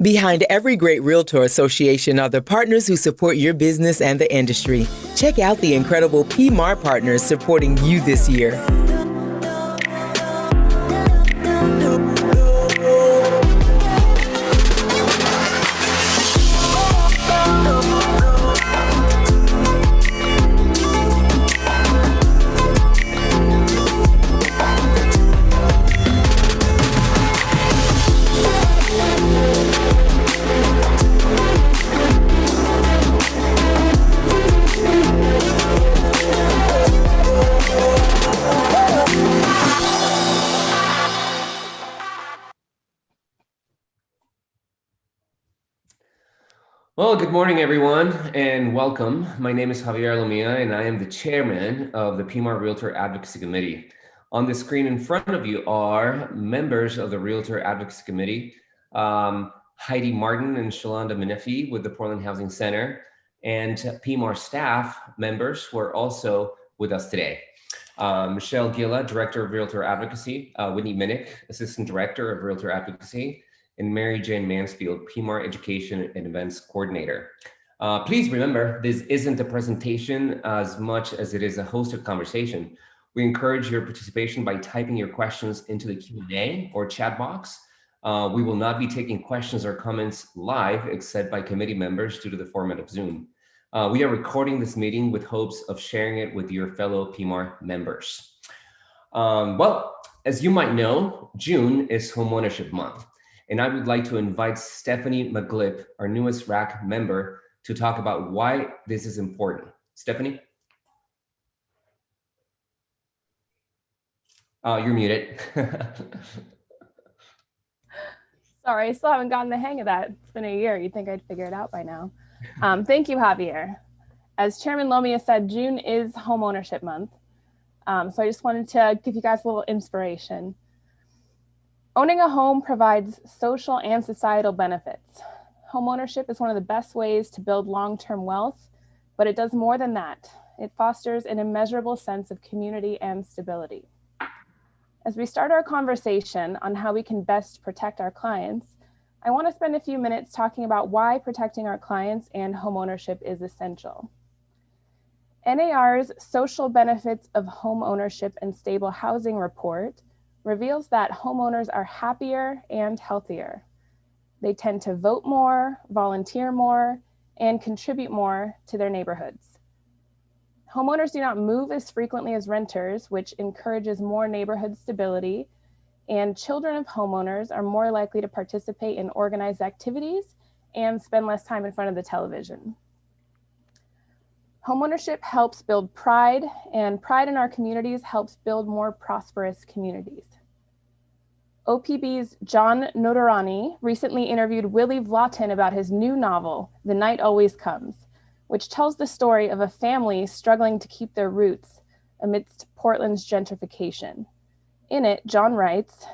Behind every great Realtor association are the partners who support your business and the industry. Check out the incredible PMAR partners supporting you this year. Well, good morning, everyone, and welcome. My name is Javier Lomia, and I am the chairman of the PMAR Realtor Advocacy Committee. On the screen in front of you are members of the Realtor Advocacy Committee, Heidi Martin and Shalonda Menefee with the Portland Housing Center, and PMAR staff members who are also with us today. Michelle Gilla, Director of Realtor Advocacy, Whitney Minnick, Assistant Director of Realtor Advocacy, and Mary Jane Mansfield, PMAR Education and Events Coordinator. Please remember, this isn't a presentation as much as it is a hosted conversation. We encourage your participation by typing your questions into the Q&A or chat box. We will not be taking questions or comments live except by committee members due to the format of Zoom. We are recording this meeting with hopes of sharing it with your fellow PMAR members. Well, as you might know, June is Homeownership Month. And I would like to invite Stephanie McGlip, our newest RAC member, to talk about why this is important. Stephanie? You're muted. Sorry, I still haven't gotten the hang of that. It's been a year. You'd think I'd figure it out by now. Thank you, Javier. As Chairman Lomia said, June is Homeownership Month. So I just wanted to give you guys a little inspiration. Owning a home provides social and societal benefits. Homeownership is one of the best ways to build long-term wealth, but it does more than that. It fosters an immeasurable sense of community and stability. As we start our conversation on how we can best protect our clients, I want to spend a few minutes talking about why protecting our clients and homeownership is essential. NAR's Social Benefits of Homeownership and Stable Housing report reveals that homeowners are happier and healthier. They tend to vote more, volunteer more, and contribute more to their neighborhoods. Homeowners do not move as frequently as renters, which encourages more neighborhood stability, and children of homeowners are more likely to participate in organized activities and spend less time in front of the television. Homeownership helps build pride, and pride in our communities helps build more prosperous communities. OPB's John Notarani recently interviewed Willie Vlautin about his new novel, The Night Always Comes, which tells the story of a family struggling to keep their roots amidst Portland's gentrification. In it, John writes,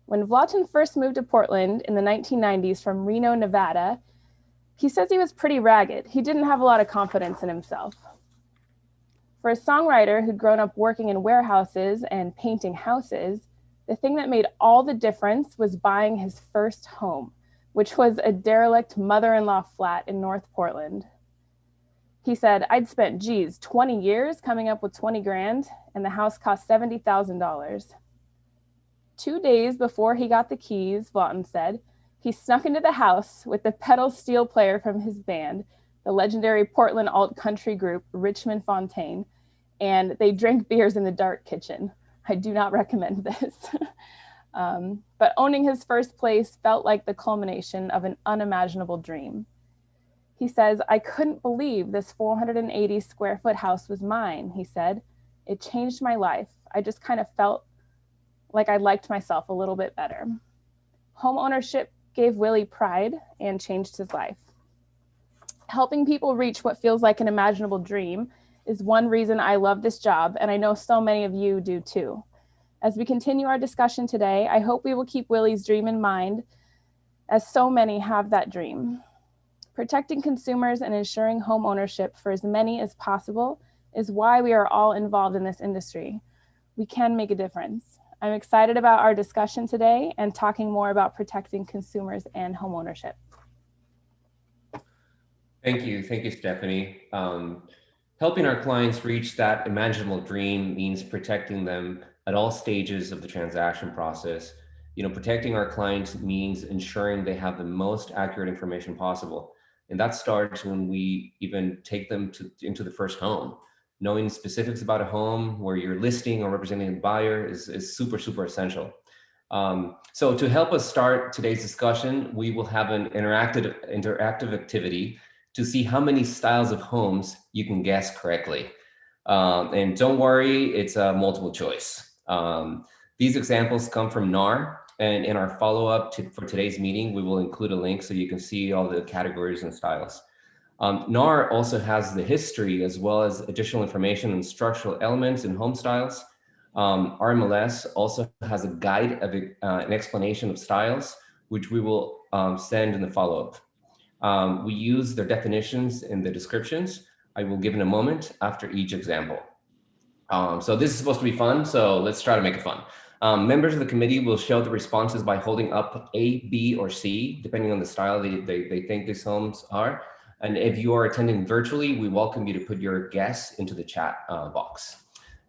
when Vlautin first moved to Portland in the 1990s from Reno, Nevada, he says he was pretty ragged. He didn't have a lot of confidence in himself. For a songwriter who'd grown up working in warehouses and painting houses, the thing that made all the difference was buying his first home, which was a derelict mother-in-law flat in North Portland. He said, I'd spent, 20 years coming up with 20 grand, and the house cost $70,000. 2 days before he got the keys, Vlautin said, he snuck into the house with the pedal steel player from his band, the legendary Portland alt country group Richmond Fontaine, and they drank beers in the dark kitchen. I do not recommend this. But owning his first place felt like the culmination of an unimaginable dream. He says, I couldn't believe this 480 square foot house was mine, he said. It changed my life. I just kind of felt like I liked myself a little bit better. Home ownership gave Willie pride and changed his life. Helping people reach what feels like an imaginable dream is one reason I love this job, and I know so many of you do too. As we continue our discussion today, I hope we will keep Willie's dream in mind, as so many have that dream. Protecting consumers and ensuring home ownership for as many as possible is why we are all involved in this industry. We can make a difference. I'm excited about our discussion today and talking more about protecting consumers and homeownership. Thank you, Stephanie. Helping our clients reach that imaginable dream means protecting them at all stages of the transaction process. Protecting our clients means ensuring they have the most accurate information possible. And that starts when we even take them into the first home. Knowing specifics about a home where you're listing or representing a buyer is super, super essential. So to help us start today's discussion, we will have an interactive activity to see how many styles of homes you can guess correctly. And don't worry, it's a multiple choice. These examples come from NAR, and in our follow-up for today's meeting, we will include a link so you can see all the categories and styles. NAR also has the history as well as additional information on structural elements and home styles. NMLS also has a guide of an explanation of styles, which we will send in the follow-up. We use their definitions in the descriptions. I will give in a moment after each example. So this is supposed to be fun, so let's try to make it fun. Members of the committee will show the responses by holding up A, B, or C, depending on the style they think these homes are. And if you are attending virtually, we welcome you to put your guess into the chat box.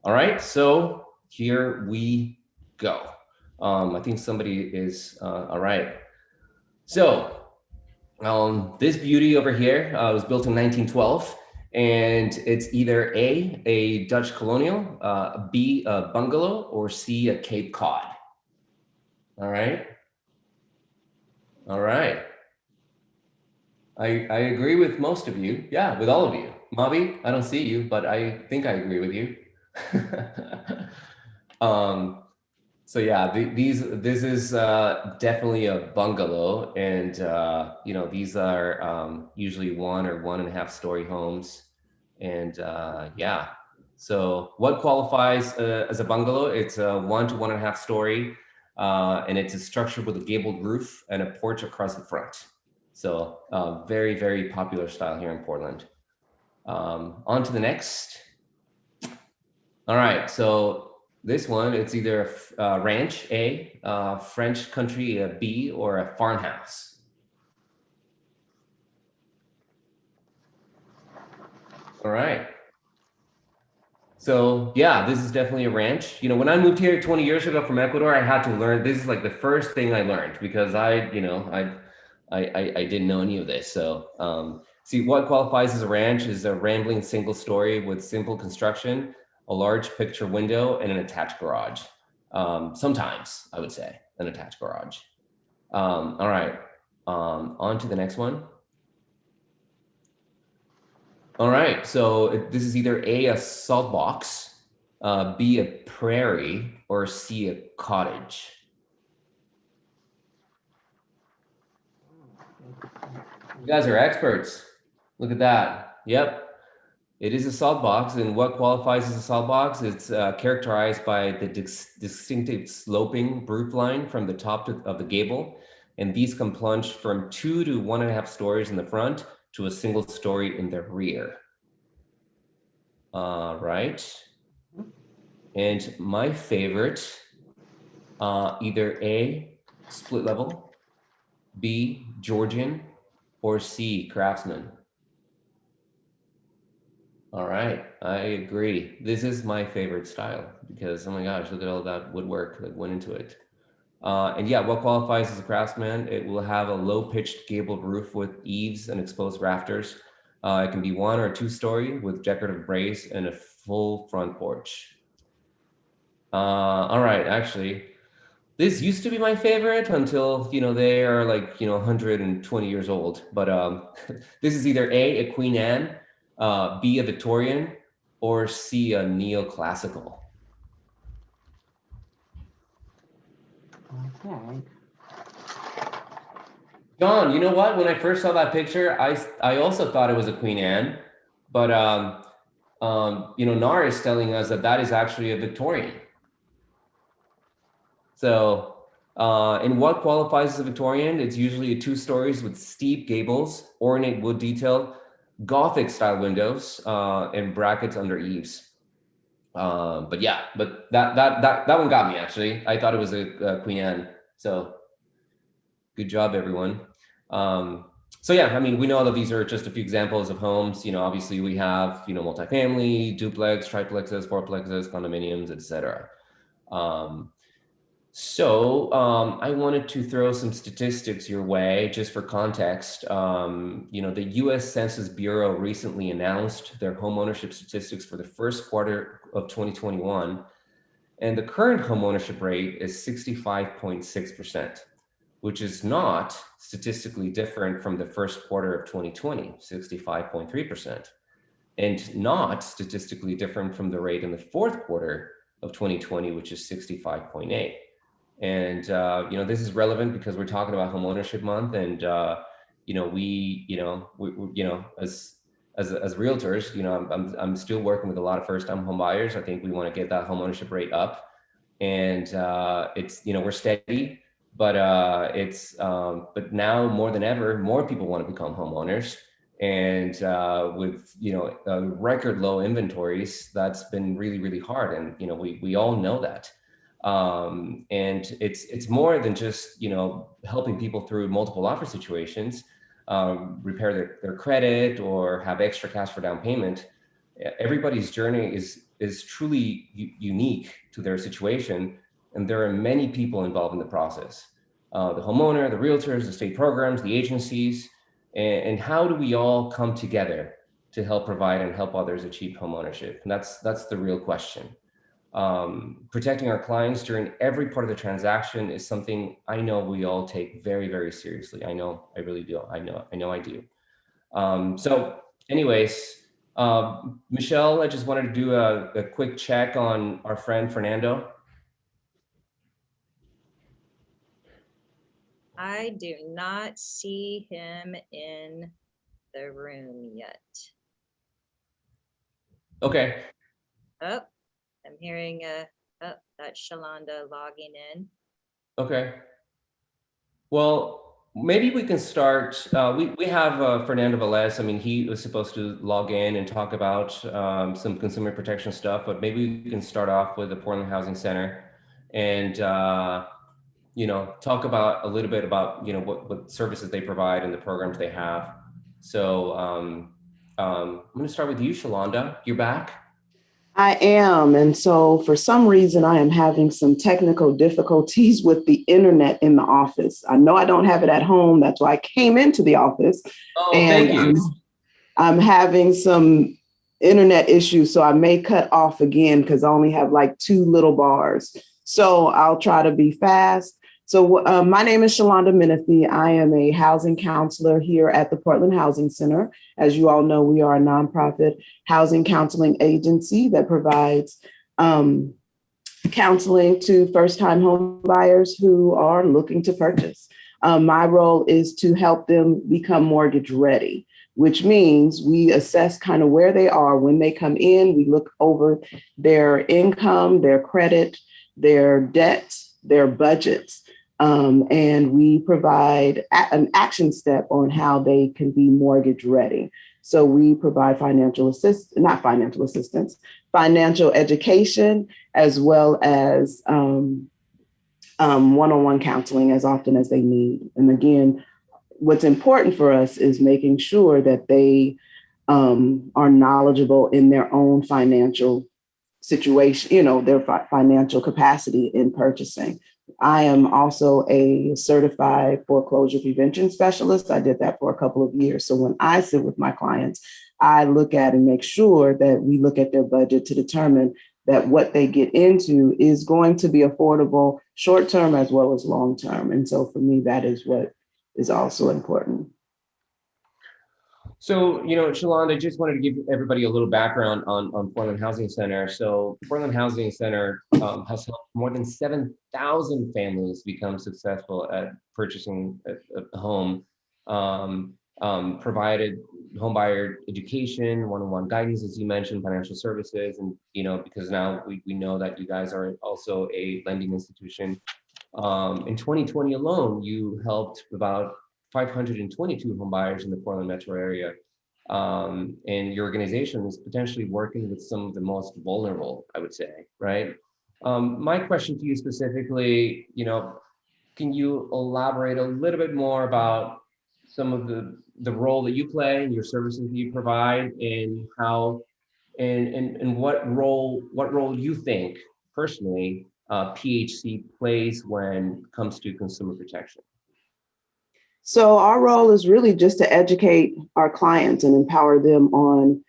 All right, so here we go. I think somebody is, all right. So this beauty over here was built in 1912, and it's either A Dutch colonial, B, a bungalow, or C, a Cape Cod. All right. All right. I agree with most of you. Yeah, with all of you. Mavi, I don't see you, but I think I agree with you. So yeah, this is definitely a bungalow, and these are usually 1 or 1.5 story homes, and yeah. So what qualifies as a bungalow? It's a 1 to 1.5 story, and it's a structure with a gabled roof and a porch across the front. So very, very popular style here in Portland. On to the next. All right, so this one, it's either a ranch, A, French country, a B, or a farmhouse. All right. So yeah, this is definitely a ranch. When I moved here 20 years ago from Ecuador, I had to learn, this is like the first thing I learned, because I didn't know any of this. So see, what qualifies as a ranch is a rambling single story with simple construction, a large picture window, and an attached garage. Sometimes I would say an attached garage. All right, on to the next one. All right, so this is either A, salt box, B, a prairie, or C, a cottage. You guys are experts. Look at that. Yep. It is a salt box, and what qualifies as a salt box? It's characterized by the distinctive sloping roof line from the top of the gable, and these can plunge from 2 to 1.5 stories in the front to a single story in the rear. Right. And my favorite, either A, split level, B, Georgian, or C, craftsman. All right, I agree. This is my favorite style because, oh my gosh, look at all that woodwork that went into it. And yeah, what qualifies as a craftsman? It will have a low-pitched gabled roof with eaves and exposed rafters. It can be 1 or 2 story with decorative brace and a full front porch. All right, actually, this used to be my favorite until, they are like, 120 years old. But this is either A, Queen Anne, B, a Victorian, or C, a neoclassical. Okay. John, you know what? When I first saw that picture, I also thought it was a Queen Anne, but NAR is telling us that is actually a Victorian. So, in what qualifies as a Victorian? It's usually 2 stories with steep gables, ornate wood detail, Gothic style windows, and brackets under eaves. But yeah, but that one got me actually. I thought it was a Queen Anne. So good job, everyone. So yeah, I mean, we know that these are just a few examples of homes. Obviously we have, multifamily, duplex, triplexes, fourplexes, condominiums, etc. I wanted to throw some statistics your way just for context. The U.S. Census Bureau recently announced their homeownership statistics for the first quarter of 2021, and the current homeownership rate is 65.6%, which is not statistically different from the first quarter of 2020, 65.3%, and not statistically different from the rate in the fourth quarter of 2020, which is 65.8. And this is relevant because we're talking about homeownership month, and as realtors, I'm still working with a lot of first-time home buyers. I think we want to get that homeownership rate up, and it's we're steady, but but now more than ever, more people want to become homeowners, and with record low inventories, that's been really, really hard, and we all know that. And it's more than just helping people through multiple offer situations, repair their credit or have extra cash for down payment. Everybody's journey is truly unique to their situation, and there are many people involved in the process. The homeowner, the realtors, the state programs, the agencies, and how do we all come together to help provide and help others achieve homeownership? And that's the real question. Protecting our clients during every part of the transaction is something I know we all take very, very seriously. I know I really do. I know I do. So anyways, Michelle, I just wanted to do a quick check on our friend Fernando. I do not see him in the room yet. Okay. Oh, I'm hearing that's Shalonda logging in. Okay. Well, maybe we can start. We have Fernando Vélez. I mean, he was supposed to log in and talk about some consumer protection stuff, but maybe we can start off with the Portland Housing Center and talk about a little bit about what services they provide and the programs they have. So I'm going to start with you, Shalonda. You're back. I am. And so for some reason, I am having some technical difficulties with the internet in the office. I know I don't have it at home. That's why I came into the office. Oh, and thank you. I'm having some internet issues. So I may cut off again because I only have like 2 little bars. So I'll try to be fast. So my name is Shalonda Menefee. I am a housing counselor here at the Portland Housing Center. As you all know, we are a nonprofit housing counseling agency that provides counseling to first-time home buyers who are looking to purchase. My role is to help them become mortgage ready, which means we assess kind of where they are when they come in. We look over their income, their credit, their debt, their budgets. And we provide an action step on how they can be mortgage ready. So we provide financial education, as well as one-on-one counseling as often as they need. And again, what's important for us is making sure that they are knowledgeable in their own financial situation, their financial capacity in purchasing. I am also a certified foreclosure prevention specialist. I did that for a couple of years. So when I sit with my clients, I look at and make sure that we look at their budget to determine that what they get into is going to be affordable short-term as well as long-term. And so for me, that is what is also important. So, Shalonda, I just wanted to give everybody a little background on Portland Housing Center. So Portland Housing Center has helped more than 7,000 families become successful at purchasing a home, provided homebuyer education, one-on-one guidance, as you mentioned, financial services, and, because now we know that you guys are also a lending institution. In 2020 alone, you helped about 522 home buyers in the Portland metro area and your organization is potentially working with some of the most vulnerable, I would say, right? My question to you specifically, can you elaborate a little bit more about some of the role that you play and your services that you provide, and how and what role you think personally PHC plays when it comes to consumer protection? So our role is really just to educate our clients and empower them on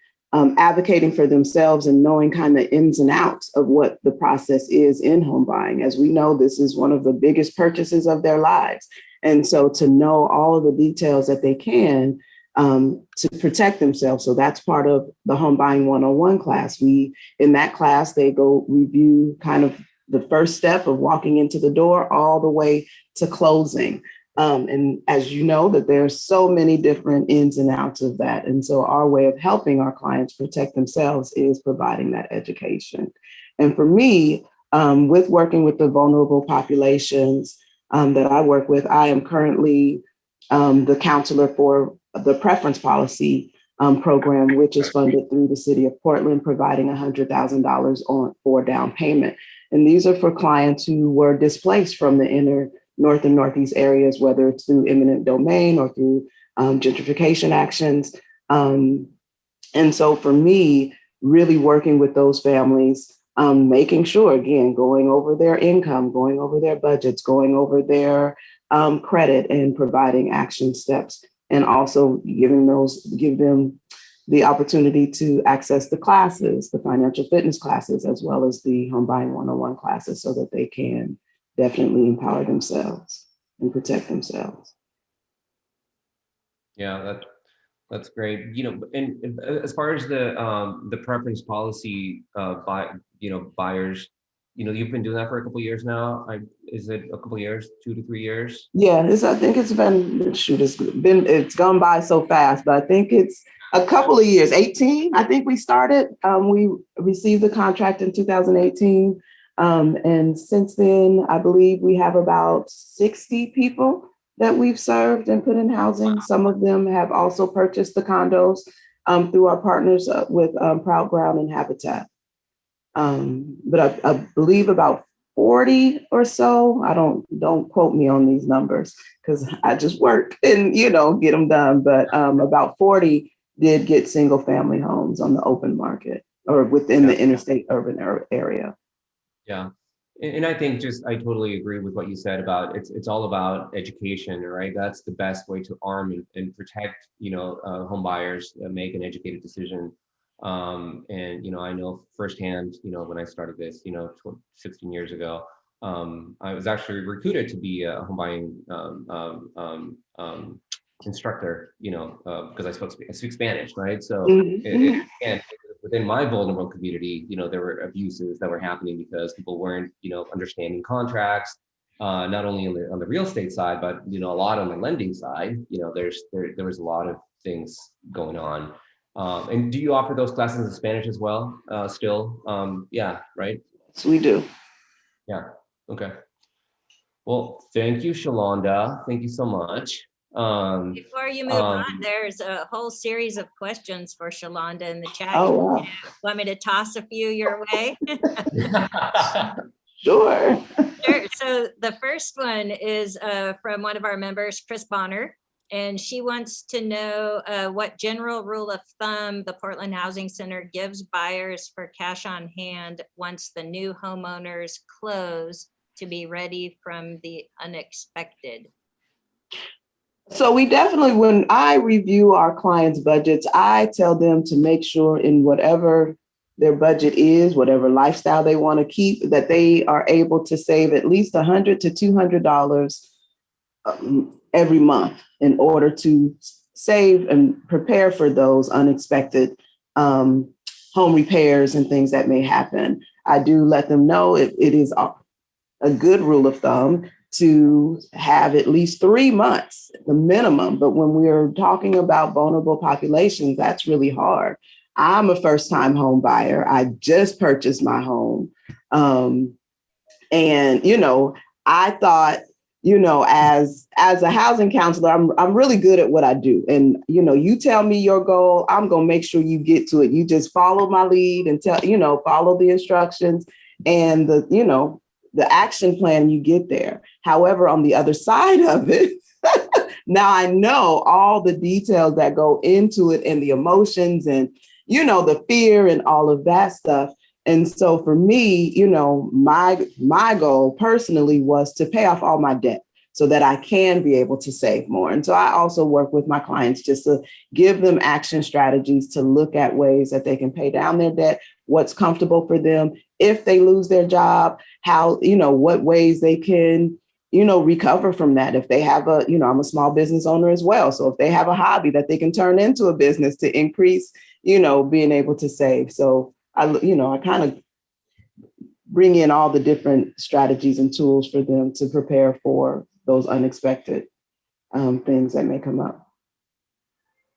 advocating for themselves and knowing kind of ins and outs of what the process is in home buying. As we know, this is one of the biggest purchases of their lives. And so to know all of the details that they can to protect themselves. So that's part of the Home Buying 101 class. In that class, they go review kind of the first step of walking into the door all the way to closing. And as you know, that there's so many different ins and outs of that. And so our way of helping our clients protect themselves is providing that education. And for me, with working with the vulnerable populations that I work with, I am currently the counselor for the preference policy program, which is funded through the city of Portland, providing $100,000 for down payment. And these are for clients who were displaced from the inner North and Northeast areas, whether it's through eminent domain or through gentrification actions. And so for me, really working with those families, making sure, again, going over their income, going over their budgets, going over their credit, and providing action steps, and also give them the opportunity to access the classes, the financial fitness classes, as well as the Home Buying 101 classes, so that they can definitely empower themselves and protect themselves. Yeah, that's great. And as far as the preference policy buyers, you've been doing that for a couple of years now. Is it a couple of years, 2 to 3 years? Yeah, I think it's gone by so fast, but I think it's a couple of years, 18. I think we started, we received the contract in 2018. And since then, I believe we have about 60 people that we've served and put in housing. Some of them have also purchased the condos through our partners with Proud Ground and Habitat. But I believe about 40 or so. Don't quote me on these numbers because I just work and get them done. But about 40 did get single family homes on the open market or within the interstate urban area. Yeah. And I think I totally agree with what you said about it's all about education, right? That's the best way to arm and protect, home buyers, make an educated decision. And, I know firsthand, when I started this, 16 years ago, I was actually recruited to be a home buying instructor, because I speak Spanish, right? So and within my vulnerable community, there were abuses that were happening because people weren't, understanding contracts, not only on the real estate side, but a lot on the lending side. There was a lot of things going on. And do you offer those classes in Spanish as well? Still, yeah, right? So we do. Yeah. Okay. Well, thank you, Shalonda. Thank you so much. Before you move on, there's a whole series of questions for Shalonda in the chat. Oh, wow. Want me to toss a few your way? Sure. Sure. So the first one is from one of our members, Chris Bonner, and she wants to know what general rule of thumb the Portland Housing Center gives buyers for cash on hand once the new homeowners close to be ready from the unexpected. So we definitely, when I review our clients' budgets, I tell them to make sure in whatever their budget is, whatever lifestyle they want to keep, that they are able to save at least $100 to $200 every month in order to save and prepare for those unexpected home repairs and things that may happen. I do let them know it is a good rule of thumb to have at least 3 months, the minimum. But when we're talking about vulnerable populations, that's really hard. I'm a first-time home buyer. I just purchased my home. And, I thought as a housing counselor, I'm really good at what I do. And, you tell me your goal, I'm going to make sure you get to it. You just follow my lead and follow the instructions and the action plan, you get there. However, on the other side of it, now I know all the details that go into it and the emotions and, the fear and all of that stuff. And so for me, my goal personally was to pay off all my debt so that I can be able to save more. And so I also work with my clients just to give them action strategies to look at ways that they can pay down their debt, what's comfortable for them. If they lose their job, how, what ways they can, recover from that. If they have I'm a small business owner as well. So if they have a hobby that they can turn into a business to increase, being able to save. So I kind of bring in all the different strategies and tools for them to prepare for those unexpected things that may come up.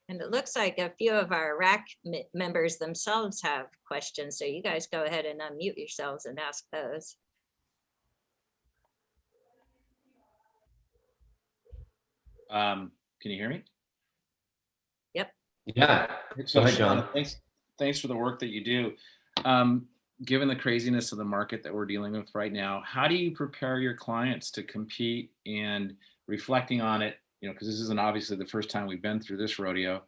And it looks like a few of our RAC members themselves have questions. So you guys go ahead and unmute yourselves and ask those. Can you hear me? Yep. Yeah. So, Go ahead, John. Thanks for the work that you do. Given the craziness of the market that we're dealing with right now, how do you prepare your clients to compete and reflecting on it? Because this isn't obviously the first time we've been through this rodeo,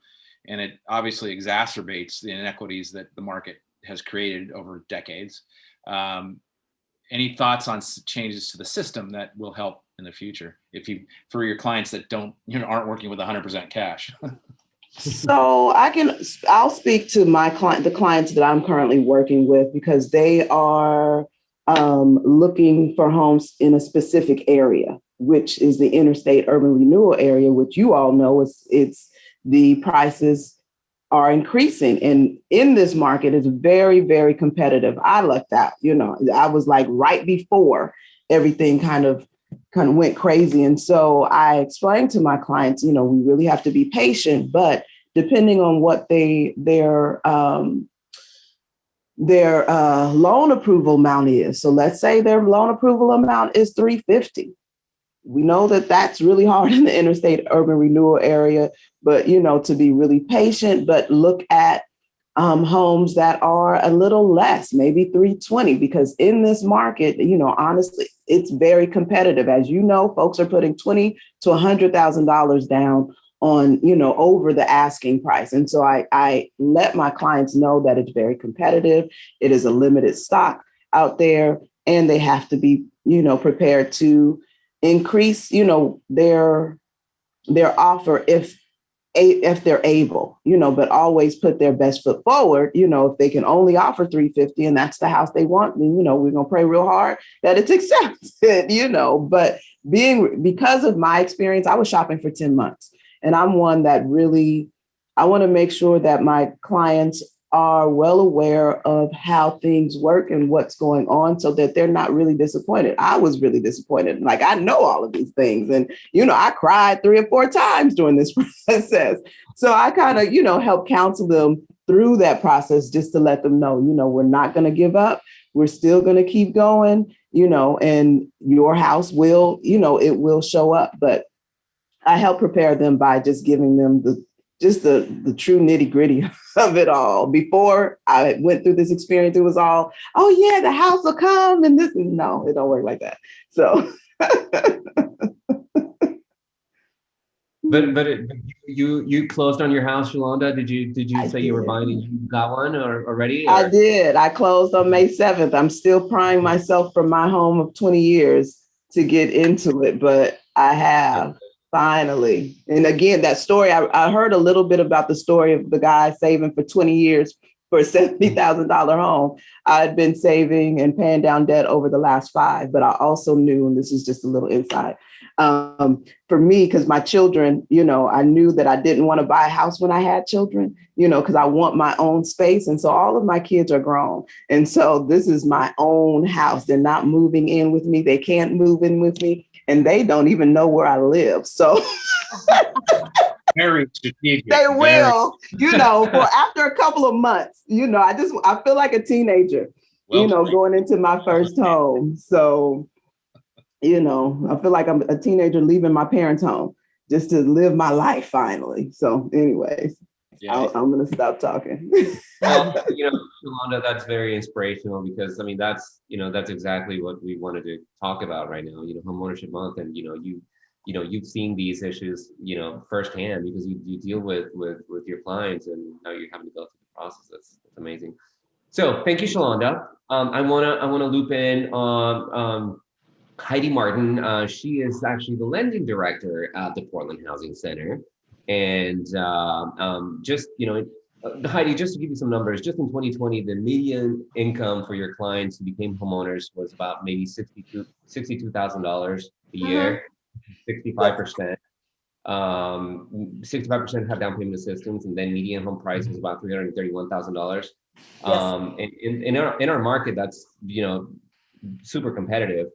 and it obviously exacerbates the inequities that the market has created over decades. Any thoughts on changes to the system that will help in the future for your clients that aren't working with 100% cash? So I'll speak to the clients that I'm currently working with, because they are looking for homes in a specific area, which is the interstate urban renewal area, which you all know it's the prices are increasing. And in this market, it's very, very competitive. I lucked out, I was like right before everything kind of went crazy. And so I explained to my clients, we really have to be patient, but depending on what their loan approval amount is. So let's say their loan approval amount is $350. We know that that's really hard in the interstate urban renewal area, but, to be really patient, but look at homes that are a little less, maybe $320, because in this market, honestly, it's very competitive. As you know, folks are putting $20,000 to $100,000 down on, over the asking price. And so I let my clients know that it's very competitive. It is a limited stock out there, and they have to be, prepared to increase, their offer if they're able, but always put their best foot forward. If they can only offer $350 and that's the house they want, then, we're going to pray real hard that it's accepted, but because of my experience, I was shopping for 10 months and I'm one that really, I want to make sure that my clients are well aware of how things work and what's going on so that they're not really disappointed. I was really disappointed. Like, I know all of these things. And, I cried 3 or 4 times during this process. So I kind of, help counsel them through that process just to let them know, we're not going to give up. We're still going to keep going, and your house will, it will show up. But I help prepare them by just giving them the true nitty gritty of it all. Before I went through this experience, it was all, oh yeah, the house will come and this. No, it don't work like that. So. But you closed on your house, Shalonda? Did you say you were buying and you got one already? Or? I did. I closed on May 7th. I'm still prying myself from my home of 20 years to get into it, but I have. Finally. And again, that story, I heard a little bit about the story of the guy saving for 20 years for a $70,000 home. I had been saving and paying down debt over the last 5, but I also knew, and this is just a little insight, for me, because my children, I knew that I didn't want to buy a house when I had children, because I want my own space. And so all of my kids are grown. And so this is my own house. They're not moving in with me. They can't move in with me. And they don't even know where I live. So very strategic. They will, for after a couple of months, I feel like a teenager, going into my first home. So You know, I feel like I'm a teenager leaving my parents' home just to live my life finally. So anyways, Yeah. I'm going to stop talking. Well, Shalonda, that's very inspirational because I mean that's exactly what we wanted to talk about right now. Homeownership month, and you've seen these issues firsthand because you deal with your clients, and now you're having to go through the process. That's amazing. So thank you, Shalonda. I wanna loop in Heidi Martin. She is actually the lending director at the Portland Housing Center. And Heidi, just to give you some numbers, just in 2020, the median income for your clients who became homeowners was about maybe $62,000 a year, 65%. 65% have down payment assistance, and then median home price was about $331,000. In our market, that's super competitive.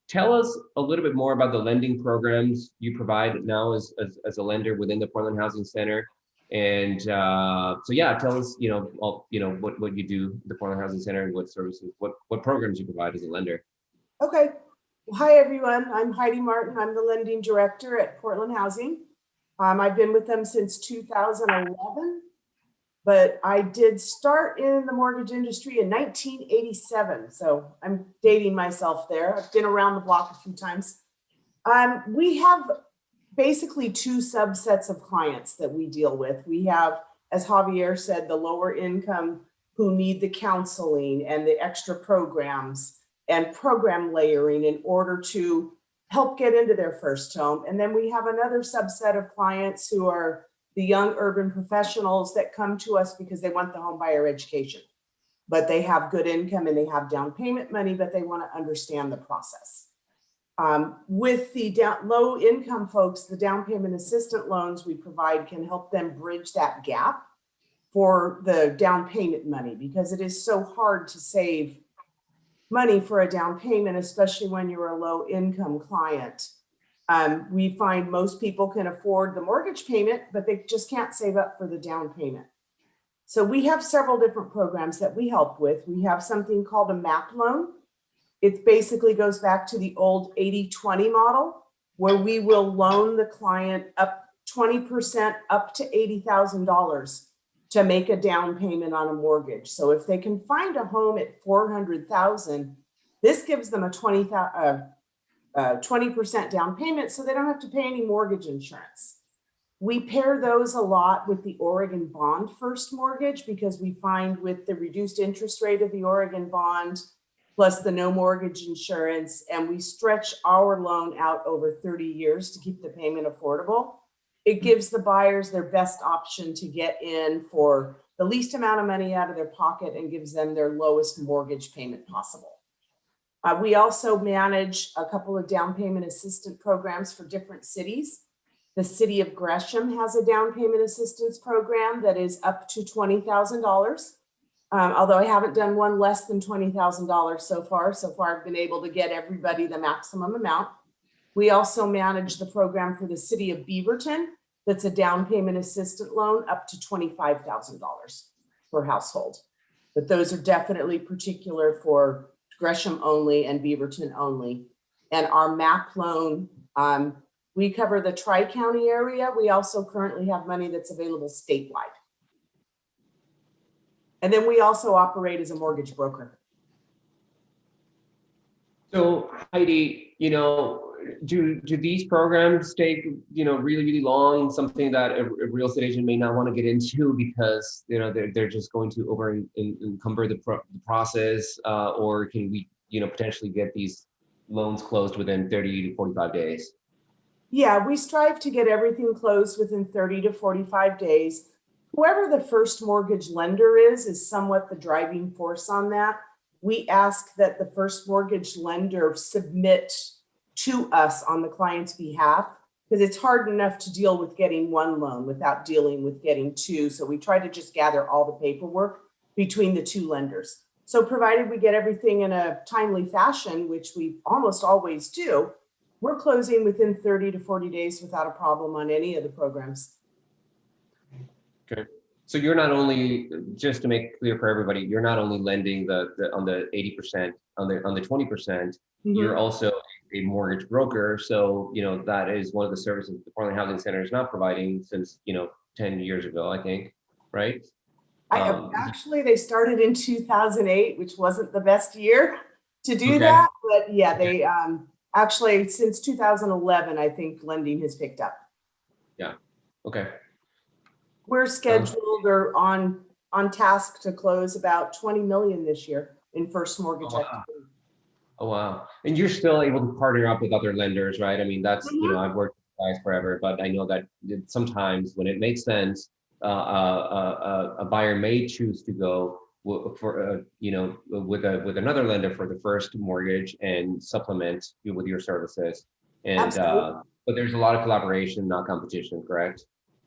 Tell us a little bit more about the lending programs you provide now as a lender within the Portland Housing Center. And so yeah, tell us what you do at the Portland Housing Center and what services, what programs you provide as a lender. Okay. Well, hi, everyone. I'm Heidi Martin. I'm the lending director at Portland Housing. I've been with them since 2011, but I did start in the mortgage industry in 1987. So I'm dating myself there. I've been around the block a few times. We have basically two subsets of clients that we deal with. We have, as Javier said, the lower income who need the counseling and the extra programs and program layering in order to help get into their first home. And then we have another subset of clients who are the young urban professionals that come to us because they want the home buyer education, but they have good income and they have down payment money, but they want to understand the process. With the low income folks, the down payment assistant loans we provide can help them bridge that gap for the down payment money, because it is so hard to save money for a down payment, especially when you're a low income client. We find most people can afford the mortgage payment, but they just can't save up for the down payment. So we have several different programs that we help with. We have something called a MAP loan. It basically goes back to the old 80-20 model, where we will loan the client up 20% up to $80,000 to make a down payment on a mortgage. So if they can find a home at $400,000, this gives them a 20% down payment, so they don't have to pay any mortgage insurance. We pair those a lot with the Oregon Bond First Mortgage, because we find with the reduced interest rate of the Oregon Bond, plus the no mortgage insurance, and we stretch our loan out over 30 years to keep the payment affordable. It gives the buyers their best option to get in for the least amount of money out of their pocket and gives them their lowest mortgage payment possible. We also manage a couple of down payment assistance programs for different cities. The city of Gresham has a down payment assistance program that is up to $20,000. Although I haven't done one less than $20,000 so far. So far, I've been able to get everybody the maximum amount. We also manage the program for the city of Beaverton. That's a down payment assistant loan up to $25,000 per household. But those are definitely particular for Gresham only and Beaverton only. And our MAP loan, we cover the Tri-County area. We also currently have money that's available statewide. And then we also operate as a mortgage broker. So Heidi, do these programs take really, really long? Something that a real estate agent may not want to get into because they're just going to over encumber the process, or can we potentially get these loans closed within 30 to 45 days? Yeah, we strive to get everything closed within 30 to 45 days. Whoever the first mortgage lender is somewhat the driving force on that. We ask that the first mortgage lender submit to us on the client's behalf, because it's hard enough to deal with getting one loan without dealing with getting two. So we try to just gather all the paperwork between the two lenders. So provided we get everything in a timely fashion, which we almost always do, we're closing within 30 to 40 days without a problem on any of the programs. Okay. So you're not only, just to make it clear for everybody, you're not only lending on the 80%, on the 20%, you're also a mortgage broker. So, that is one of the services the Portland Housing Center is not providing since, 10 years ago, I think, right? Actually, they started in 2008, which wasn't the best year to do Okay. that. But yeah, they actually, since 2011, I think lending has picked up. Yeah. Okay. We're scheduled or on task to close about 20 million this year in first mortgage activity. Oh, wow. And you're still able to partner up with other lenders, right? I mean, that's, I've worked with guys forever, but I know that sometimes when it makes sense, a buyer may choose to go for, with another lender for the first mortgage and supplement you with your services. And, but there's a lot of collaboration, not competition, correct?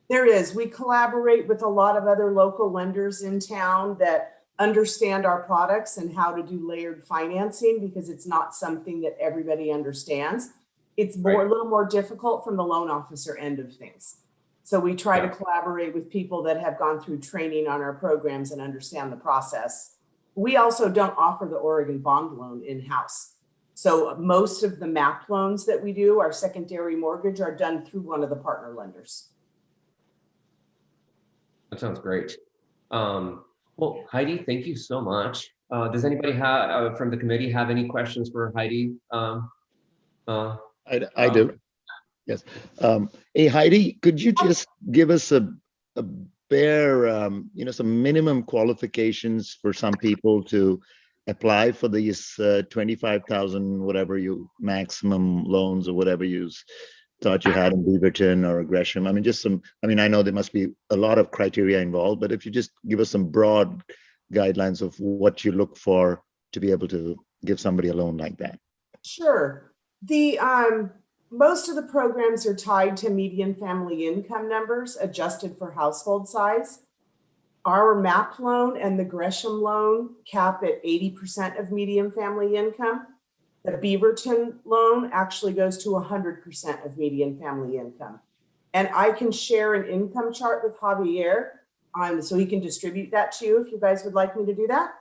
There is. We collaborate with a lot of other local lenders in town that understand our products and how to do layered financing, because it's not something that everybody understands. It's a little more difficult from the loan officer end of things. So we try to collaborate with people that have gone through training on our programs and understand the process. We also don't offer the Oregon bond loan in-house. So most of the MAP loans that we do, our secondary mortgage, are done through one of the partner lenders. That sounds great. Well, Heidi, thank you so much. Does anybody have from the committee have any questions for Heidi? I do. Yes. Hey, Heidi, could you just give us a bare, some minimum qualifications for some people to apply for these 25,000, whatever you maximum loans or whatever you thought you had in Beaverton or Gresham? I mean, I know there must be a lot of criteria involved, but if you just give us some broad guidelines of what you look for to be able to give somebody a loan like that. Sure. The most of the programs are tied to median family income numbers adjusted for household size. Our MAP loan and the Gresham loan cap at 80% of median family income. The Beaverton loan actually goes to 100% of median family income. And I can share an income chart with Javier so he can distribute that to you if you guys would like me to do that.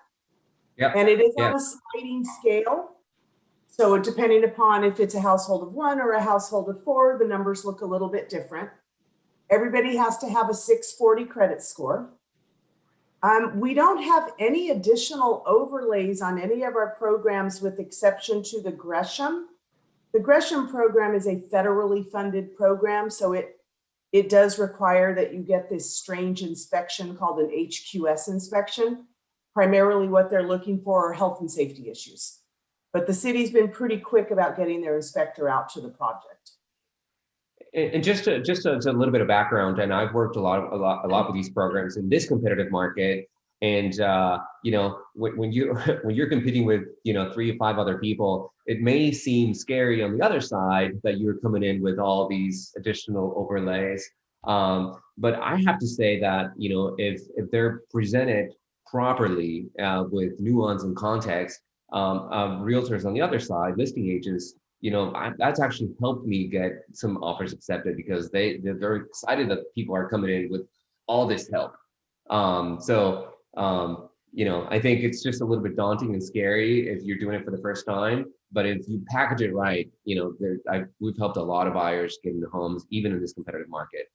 Yeah. And it is on a sliding scale. So depending upon if it's a household of 1 or a household of 4, the numbers look a little bit different. Everybody has to have a 640 credit score. We don't have any additional overlays on any of our programs with exception to the Gresham. The Gresham program is a federally funded program, so it does require that you get this strange inspection called an HQS inspection. Primarily what they're looking for are health and safety issues. But the city's been pretty quick about getting their inspector out to the project. And just a little bit of background, and I've worked a lot with these programs in this competitive market. And when you're competing with 3 to 5 other people, it may seem scary on the other side that you're coming in with all these additional overlays. But I have to say that if they're presented properly with nuance and context, realtors on the other side, listing agents, that's actually helped me get some offers accepted because they're very excited that people are coming in with all this help. I think it's just a little bit daunting and scary if you're doing it for the first time. But if you package it right, we've helped a lot of buyers get into homes, even in this competitive market.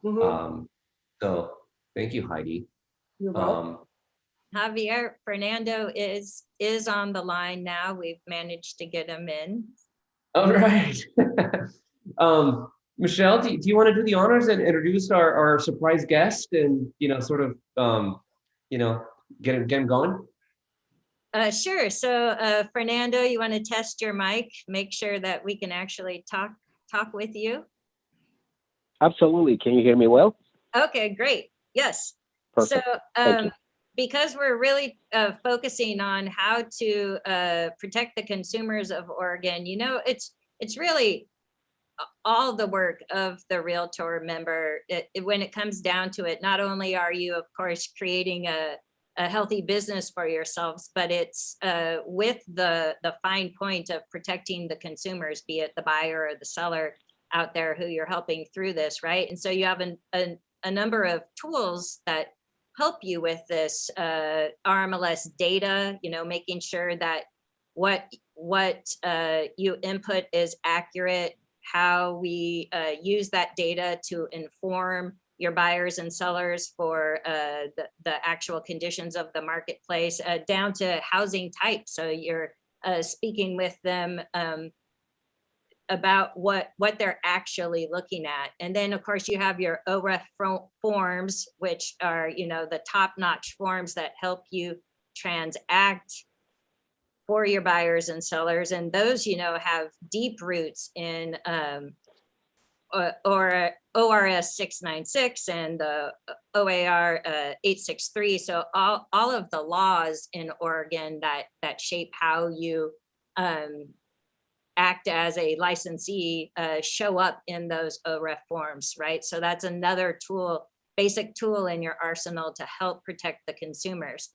So thank you, Heidi. You're welcome. Javier, Fernando is on the line now. We've managed to get him in. All right. Michelle, do you want to do the honors and introduce our surprise guest and get him going? Sure. So Fernando, you want to test your mic, make sure that we can actually talk with you? Absolutely. Can you hear me well? Okay, great. Yes. Perfect. So because we're really focusing on how to protect the consumers of Oregon, it's really all the work of the Realtor member. When it comes down to it, not only are you, of course, creating a healthy business for yourselves, but it's with the fine point of protecting the consumers, be it the buyer or the seller out there who you're helping through this, right? And so you have a number of tools that help you with this RMLS data, making sure that what you input is accurate, how we use that data to inform your buyers and sellers for the actual conditions of the marketplace, down to housing type. So you're speaking with them about what they're actually looking at. And then of course you have your OREF forms, which are, the top-notch forms that help you transact for your buyers and sellers. And those, have deep roots in or ORS 696 and the OAR 863. So all of the laws in Oregon that shape how you act as a licensee show up in those OREF forms, right? So that's another tool, basic tool in your arsenal to help protect the consumers.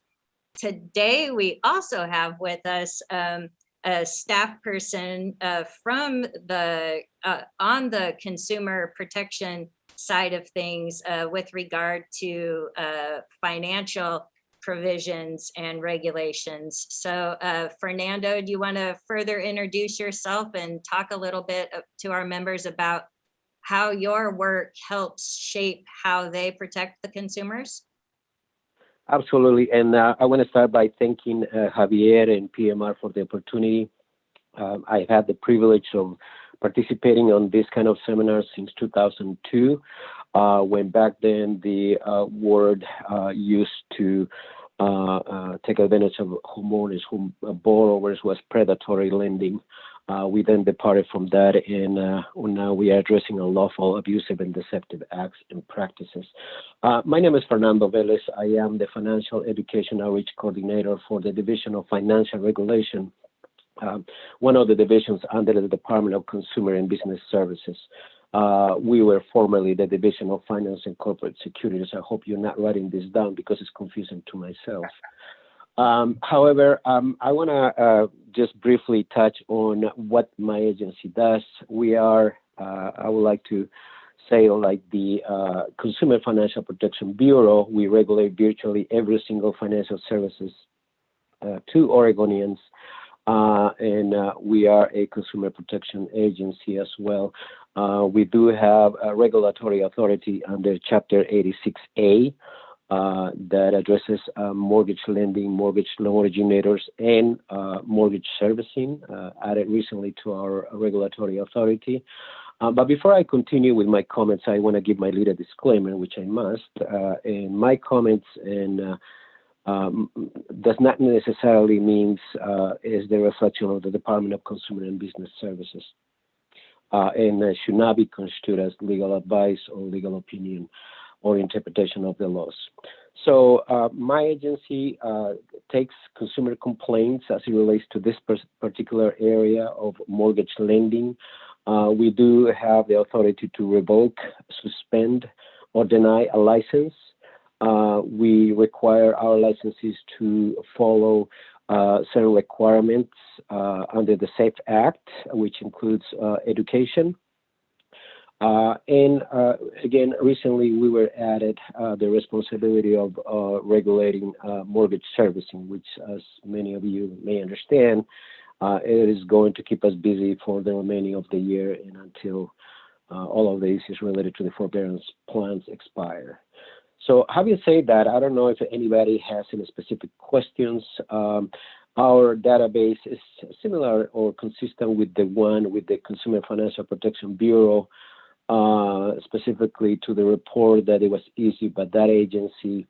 Today, we also have with us a staff person from the on the consumer protection side of things with regard to financial provisions and regulations. So Fernando, do you want to further introduce yourself and talk a little bit to our members about how your work helps shape how they protect the consumers? Absolutely. And I want to start by thanking Javier and PMR for the opportunity. I had the privilege of participating on this kind of seminars since 2002, when back then the word used to take advantage of homeowners, borrowers, was predatory lending. We then departed from that, and now we are addressing unlawful, abusive, and deceptive acts and practices. My name is Fernando Vélez. I am the Financial Education Outreach Coordinator for the Division of Financial Regulation, one of the divisions under the Department of Consumer and Business Services. We were formerly the Division of Finance and Corporate Securities. I hope you're not writing this down because it's confusing to myself. However, I want to just briefly touch on what my agency does. We are, I would like to say, like the Consumer Financial Protection Bureau. We regulate virtually every single financial services to Oregonians. And we are a consumer protection agency as well. We do have a regulatory authority under Chapter 86A that addresses mortgage lending, mortgage loan originators, and mortgage servicing, added recently to our regulatory authority. But before I continue with my comments, I want to give my legal disclaimer, which I must. And my comments and does not necessarily means is the reflection of the Department of Consumer and Business Services, and should not be construed as legal advice or legal opinion or interpretation of the laws. So my agency takes consumer complaints as it relates to this particular area of mortgage lending. We do have the authority to revoke, suspend, or deny a license. We require our licensees to follow certain requirements under the SAFE Act, which includes education. And again, recently we were added the responsibility of regulating mortgage servicing, which, as many of you may understand, it is going to keep us busy for the remaining of the year and until all of the issues related to the forbearance plans expire. So having said that, I don't know if anybody has any specific questions. Our database is similar or consistent with the one with the Consumer Financial Protection Bureau, specifically to the report that it was issued by that agency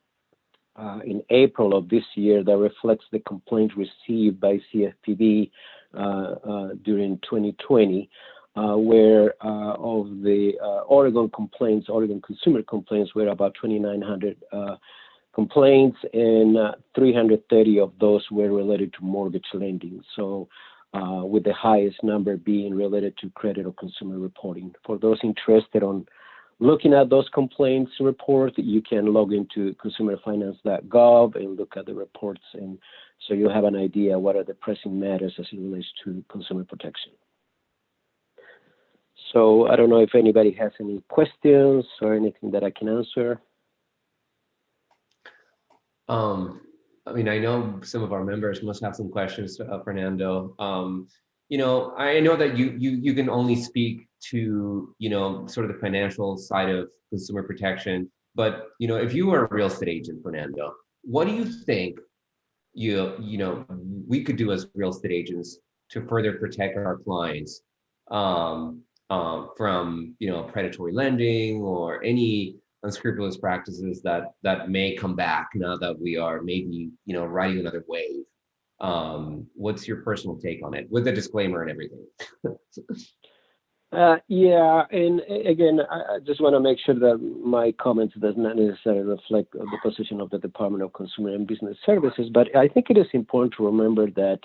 in April of this year that reflects the complaints received by CFPB during 2020. Where of the Oregon complaints, Oregon consumer complaints, were about 2,900 complaints, and 330 of those were related to mortgage lending. So with the highest number being related to credit or consumer reporting. For those interested on looking at those complaints report, you can log into consumerfinance.gov and look at the reports, and so you have an idea what are the pressing matters as it relates to consumer protection. So I don't know if anybody has any questions or anything that I can answer. I mean, I know some of our members must have some questions, Fernando. You know, I know that you can only speak to, you know, sort of the financial side of consumer protection, but, you know, if you were a real estate agent, Fernando, what do you think you know we could do as real estate agents to further protect our clients from, you know, predatory lending or any unscrupulous practices that may come back now that we are maybe, you know, riding another wave? What's your personal take on it, with the disclaimer and everything? Yeah, and again, I just want to make sure that my comments does not necessarily reflect the position of the Department of Consumer and Business Services, but I think it is important to remember that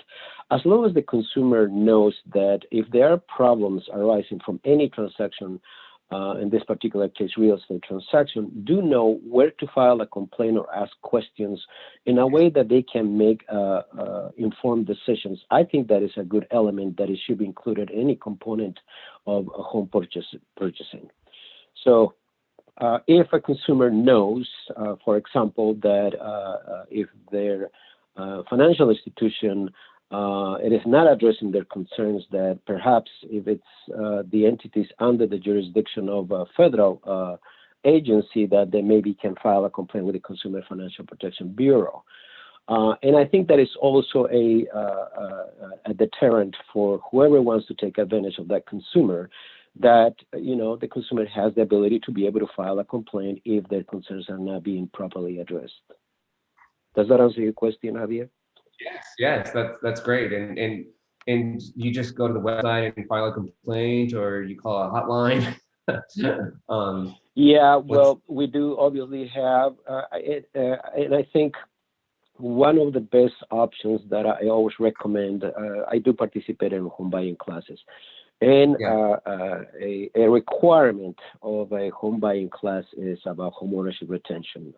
as long as the consumer knows that if there are problems arising from any transaction, in this particular case, real estate transaction, do know where to file a complaint or ask questions in a way that they can make informed decisions. I think that is a good element that it should be included in any component of a home purchasing. So if a consumer knows, for example, that if their financial institution it is not addressing their concerns, that perhaps if it's the entities under the jurisdiction of a federal agency, that they maybe can file a complaint with the Consumer Financial Protection Bureau. And I think that is also a deterrent for whoever wants to take advantage of that consumer, that, you know, the consumer has the ability to be able to file a complaint if their concerns are not being properly addressed. Does that answer your question, Javier? Yes, that's great. And you just go to the website and file a complaint, or you call a hotline. Yeah, well, we do obviously have, and I think one of the best options that I always recommend, I do participate in home buying classes, and a requirement of a home buying class is about homeownership retention.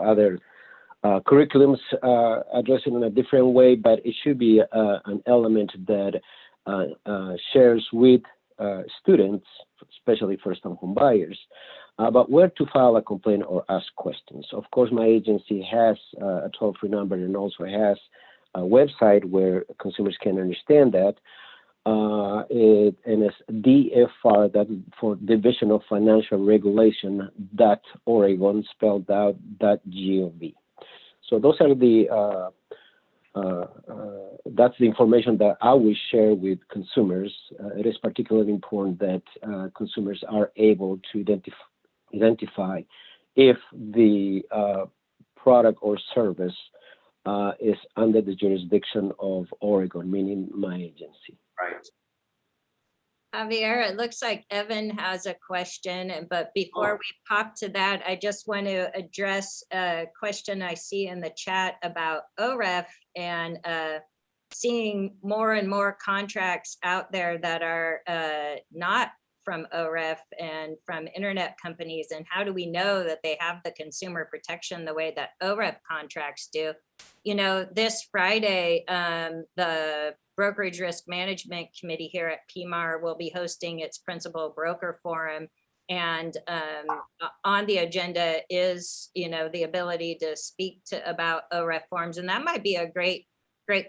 Other curriculums address it in a different way, but it should be an element that shares with students, especially first-time home buyers, about where to file a complaint or ask questions. Of course, my agency has a toll-free number and also has a website where consumers can understand that. And it's DFR, that for Division of Financial Regulation .Oregon, spelled out .gov. So those are the that's the information that I will share with consumers. It is particularly important that consumers are able to identify if the product or service is under the jurisdiction of Oregon, meaning my agency. Right. Javier, it looks like Evan has a question, but before we pop to that, I just want to address a question I see in the chat about OREF and seeing more and more contracts out there that are not from OREF and from internet companies. And how do we know that they have the consumer protection the way that OREF contracts do? You know, this Friday, the Brokerage Risk Management Committee here at PMAR will be hosting its Principal Broker Forum. And on the agenda is, you know, the ability to speak about OREF forms. And that might be a great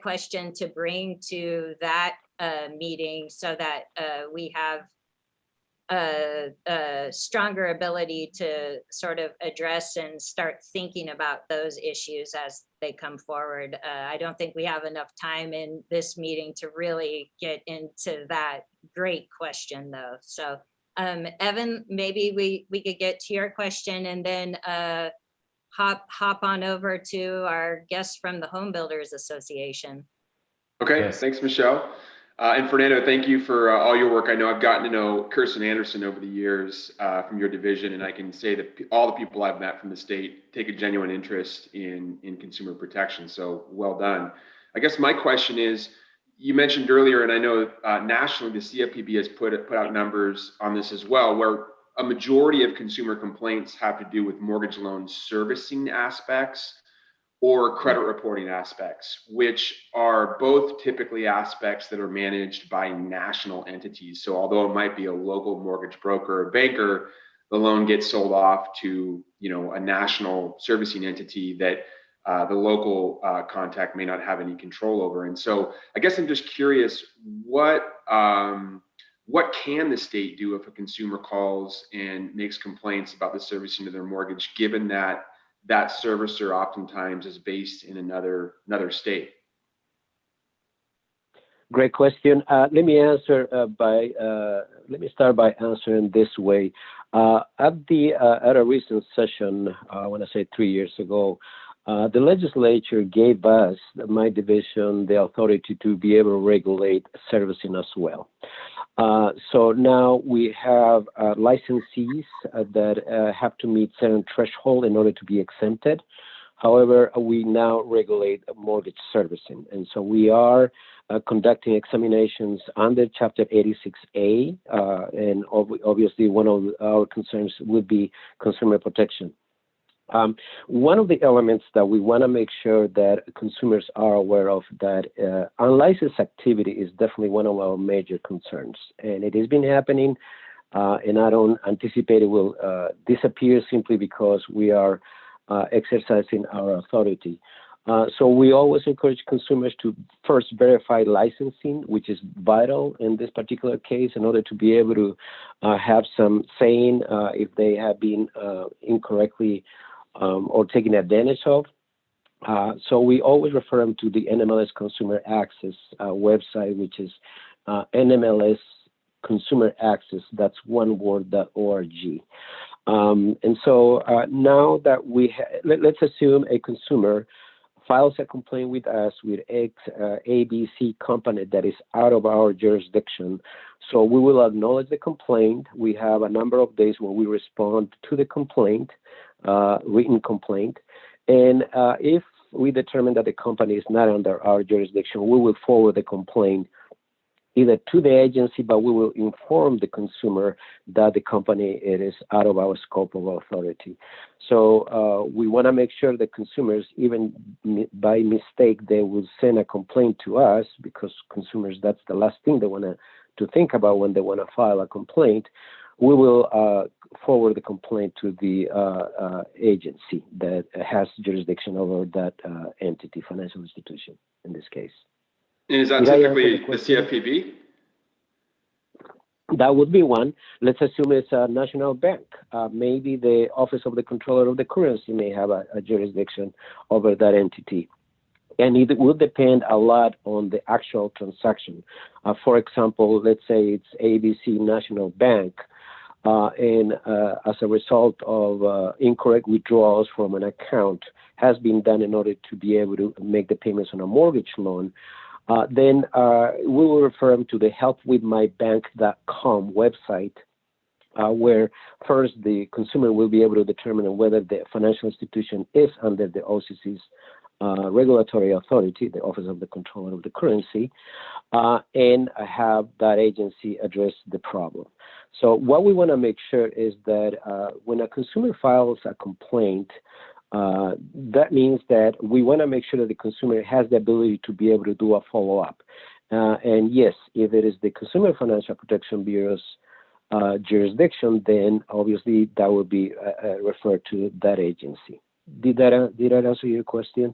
question to bring to that meeting, so that we have a stronger ability to sort of address and start thinking about those issues as they come forward. I don't think we have enough time in this meeting to really get into that great question though. So Evan, maybe we could get to your question and then hop on over to our guests from the Home Builders Association. Okay, yes. Thanks, Michelle. And Fernando, thank you for all your work. I know I've gotten to know Kirsten Anderson over the years from your division, and I can say that all the people I've met from the state take a genuine interest in consumer protection. So well done. I guess my question is, you mentioned earlier, and I know nationally the CFPB has put out numbers on this as well, where a majority of consumer complaints have to do with mortgage loan servicing aspects or credit reporting aspects, which are both typically aspects that are managed by national entities. So although it might be a local mortgage broker or banker, the loan gets sold off to, you know, a national servicing entity that the local contact may not have any control over. And so I guess I'm just curious, what can the state do if a consumer calls and makes complaints about the servicing of their mortgage, given that that servicer oftentimes is based in another state? Great question. Let me start by answering this way. At a recent session, I want to say 3 years ago, the legislature gave us, my division, the authority to be able to regulate servicing as well. So now we have licensees that have to meet certain threshold in order to be exempted. However, we now regulate mortgage servicing. And so we are conducting examinations under Chapter 86A, and obviously one of our concerns would be consumer protection. One of the elements that we want to make sure that consumers are aware of, that unlicensed activity is definitely one of our major concerns, and it has been happening, and I don't anticipate it will disappear simply because we are exercising our authority. So we always encourage consumers to first verify licensing, which is vital in this particular case, in order to be able to have some saying if they have been incorrectly or taken advantage of. So we always refer them to the NMLS Consumer Access website, which is NMLS Consumer Access, that's one word.org. And so now that let's assume a consumer files a complaint with us with ABC company that is out of our jurisdiction. So we will acknowledge the complaint. We have a number of days where we respond to the complaint, written complaint. And if we determine that the company is not under our jurisdiction, we will forward the complaint either to the agency, but we will inform the consumer that the company, it is out of our scope of authority. So we want to make sure that consumers, even by mistake, they will send a complaint to us, because consumers, that's the last thing they want to think about when they want to file a complaint. We will forward the complaint to the agency that has jurisdiction over that entity, financial institution in this case. And is that typically the CFPB? That would be one. Let's assume it's a national bank. Maybe the Office of the Controller of the Currency may have a jurisdiction over that entity. And it will depend a lot on the actual transaction. For example, let's say it's ABC National Bank, and as a result of incorrect withdrawals from an account has been done in order to be able to make the payments on a mortgage loan, then we will refer them to the helpwithmybank.com website, where first the consumer will be able to determine whether the financial institution is under the OCC's regulatory authority, the Office of the Controller of the Currency, and have that agency address the problem. So what we want to make sure is that when a consumer files a complaint, that means that we want to make sure that the consumer has the ability to be able to do a follow-up. And yes, if it is the Consumer Financial Protection Bureau's jurisdiction, then obviously that will be referred to that agency. Did that answer your question?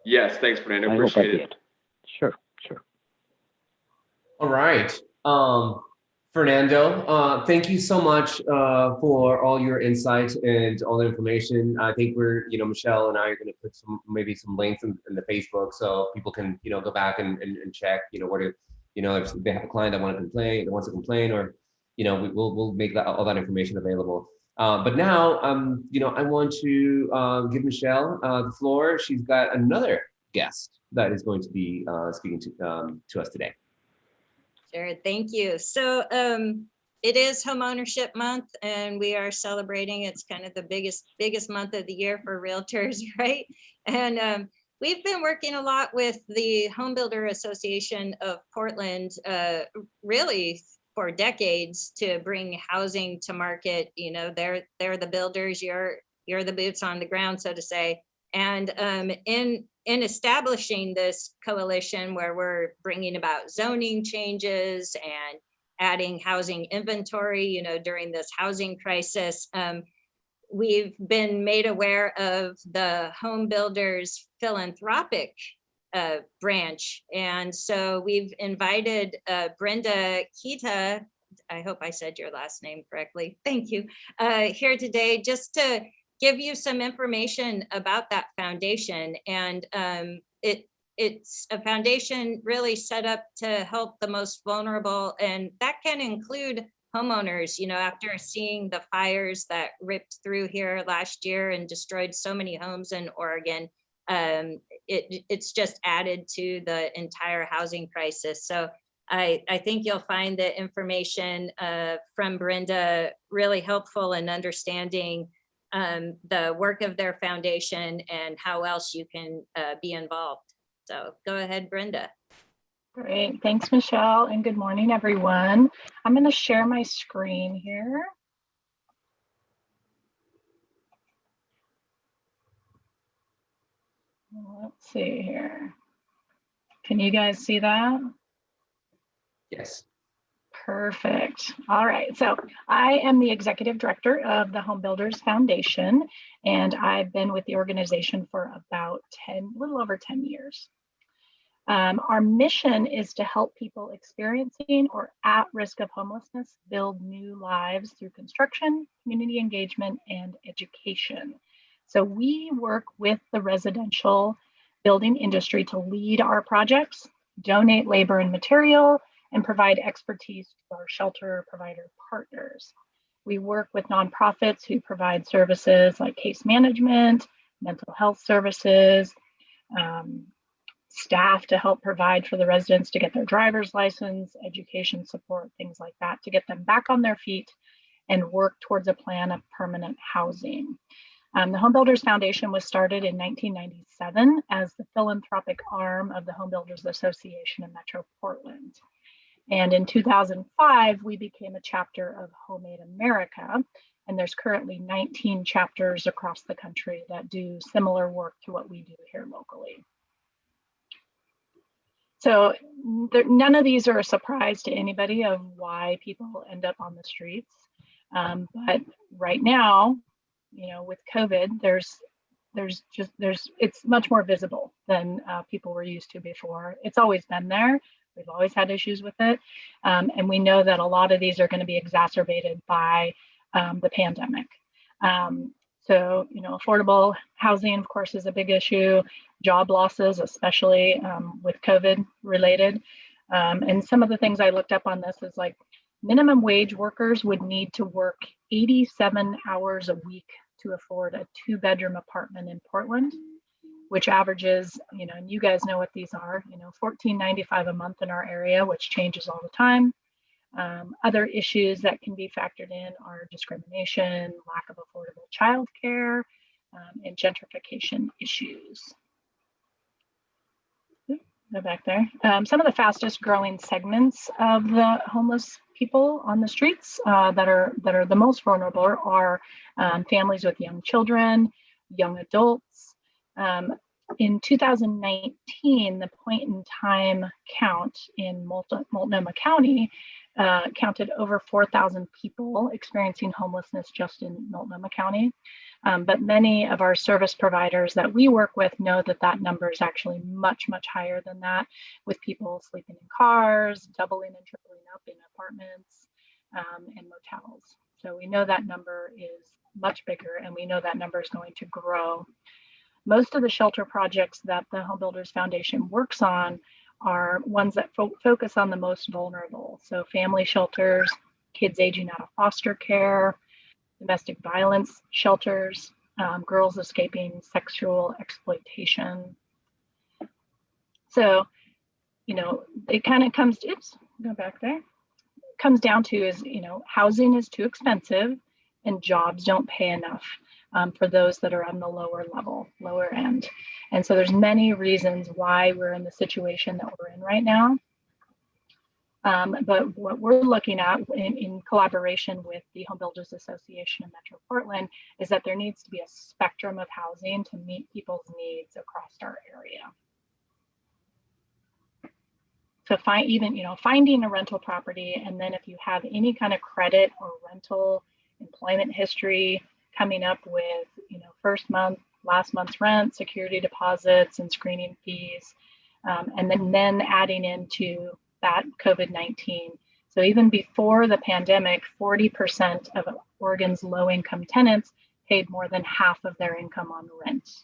Yes, thanks, Fernando. Appreciate it. Sure. All right. Fernando, thank you so much for all your insights and all the information. I think Michelle and I are going to put maybe some links in the Facebook so people can, go back and check, if they have a client that wants to complain, or, we'll make all that information available. But now, I want to give Michelle the floor. She's got another guest that is going to be speaking to us today. Sure, thank you. So it is Homeownership Month, and we are celebrating. It's kind of the biggest month of the year for realtors, right? And we've been working a lot with the Home Builder Association of Portland, really for decades, to bring housing to market. They're the builders, you're the boots on the ground, so to say. And in establishing this coalition where we're bringing about zoning changes and adding housing inventory, during this housing crisis. We've been made aware of the home builders philanthropic branch. And so we've invited Brenda, Ketah, I hope I said your last name correctly, thank you, here today just to give you some information about that foundation. And it's a foundation really set up to help the most vulnerable, and that can include homeowners. After seeing the fires that ripped through here last year and destroyed so many homes in Oregon, it's just added to the entire housing crisis. So I think you'll find the information from Brenda really helpful in understanding the work of their foundation and how else you can be involved. So go ahead, Brenda. Great, thanks, Michelle, and good morning, everyone. I'm going to share my screen here. Let's see here. Can you guys see that? Yes. Perfect. All right. So I am the executive director of the Home Builders Foundation, and I've been with the organization for about a little over 10 years. Our mission is to help people experiencing or at risk of homelessness build new lives through construction, community engagement, and education. So we work with the residential building industry to lead our projects, donate labor and material, and provide expertise to our shelter provider partners. We work with nonprofits who provide services like case management, mental health services, staff to help provide for the residents to get their driver's license, education support, things like that, to get them back on their feet and work towards a plan of permanent housing. The Home Builders Foundation was started in 1997 as the philanthropic arm of the Home Builders Association in Metro Portland. And in 2005, we became a chapter of HomeAid America, and there's currently 19 chapters across the country that do similar work to what we do here locally. So none of these are a surprise to anybody of why people end up on the streets. But right now, with COVID, it's much more visible than people were used to before. It's always been there. We've always had issues with it. And we know that a lot of these are going to be exacerbated by the pandemic. So, affordable housing, of course, is a big issue. Job losses, especially with COVID related. And some of the things I looked up on this is like minimum wage workers would need to work 87 hours a week to afford a 2-bedroom apartment in Portland, which averages, and you guys know what these are, $14.95 a month in our area, which changes all the time. Other issues that can be factored in are discrimination, lack of affordable childcare, and gentrification issues. Go back there. Some of the fastest growing segments of the homeless people on the streets that are the most vulnerable are families with young children, young adults. In 2019, the point in time count in Multnomah County counted over 4,000 people experiencing homelessness just in Multnomah County. But many of our service providers that we work with know that that number is actually much, much higher than that, with people sleeping in cars, doubling and tripling up in apartments and motels. So we know that number is much bigger, and we know that number is going to grow. Most of the shelter projects that the Home Builders Foundation works on are ones that focus on the most vulnerable. So family shelters, kids aging out of foster care, domestic violence shelters, girls escaping sexual exploitation. So, it kind of comes to, go back there. It comes down to is, housing is too expensive and jobs don't pay enough for those that are on the lower end. And so there's many reasons why we're in the situation that we're in right now. But what we're looking at in collaboration with the Home Builders Association in Metro Portland is that there needs to be a spectrum of housing to meet people's needs across our area. So finding a rental property, and then if you have any kind of credit or rental employment history coming up with, first month, last month's rent, security deposits, and screening fees, and then adding into that COVID-19. So even before the pandemic, 40% of Oregon's low-income tenants paid more than half of their income on rent.